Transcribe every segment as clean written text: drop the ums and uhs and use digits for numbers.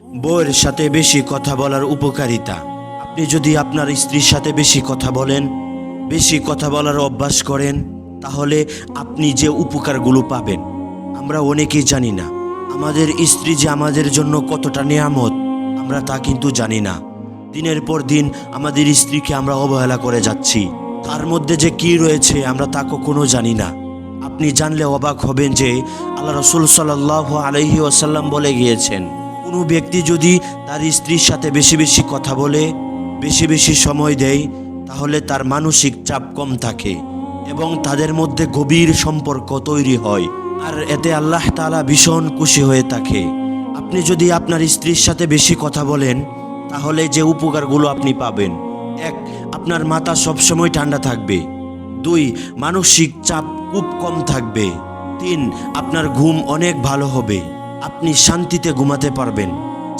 বউয়ের সাথে বেশি কথা বলার উপকারিতা। আপনি যদি আপনার স্ত্রীর সাথে বেশি কথা বলেন, বেশি কথা বলার অভ্যাস করেন, তাহলে আপনি যে উপকারগুলো পাবেন আমরা অনেকেই জানি না। আমাদের স্ত্রী যে আমাদের জন্য কতটা নিয়ামত আমরা তা কিন্তু জানি না। দিনের পর দিন আমাদের স্ত্রীকে আমরা অবহেলা করে যাচ্ছি। তার মধ্যে যে কি রয়েছে আমরা তা কখনো জানি না। আপনি জানলে অবাক হবেন যে আল্লাহ রাসূল সাল্লাল্লাহু আলাইহি ওয়াসাল্লাম বলে গিয়েছেন, কোনো ব্যক্তি যদি তার স্ত্রীর সাথে বেশি বেশি কথা বলে, বেশি বেশি সময় দেয়, তাহলে তার মানসিক চাপ কম থাকে এবং তাদের মধ্যে গভীর সম্পর্ক তৈরি হয়, আর এতে আল্লাহ তাআলা ভীষণ খুশি হয়ে থাকে। আপনি যদি আপনার স্ত্রীর সাথে বেশি কথা বলেন, তাহলে যে উপকারগুলো আপনি পাবেন: এক, আপনার মাথা সবসময় ঠান্ডা থাকবে। দুই, মানসিক চাপ খুব কম থাকবে। তিন, আপনার ঘুম অনেক ভালো হবে, আপনি শান্তিতে ঘুমাতে পারবেন।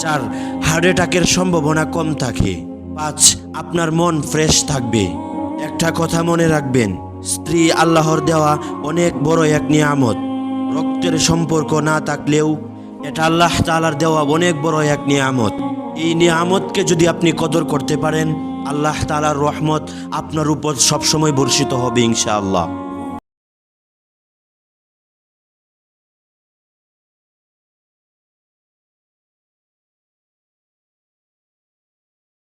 চার, হার্ট অ্যাটাকের সম্ভাবনা কম থাকে। পাঁচ, আপনার মন ফ্রেশ থাকবে। একটা কথা মনে রাখবেন, স্ত্রী আল্লাহর দেওয়া অনেক বড় এক নিয়ামত। রক্তের সম্পর্ক না থাকলেও এটা আল্লাহ তাআলার দেওয়া অনেক বড় এক নিয়ামত। এই নিয়ামতকে যদি আপনি কদর করতে পারেন, আল্লাহ তাআলার রহমত আপনার উপর সবসময় বর্ষিত হবে ইনশাআল্লাহ।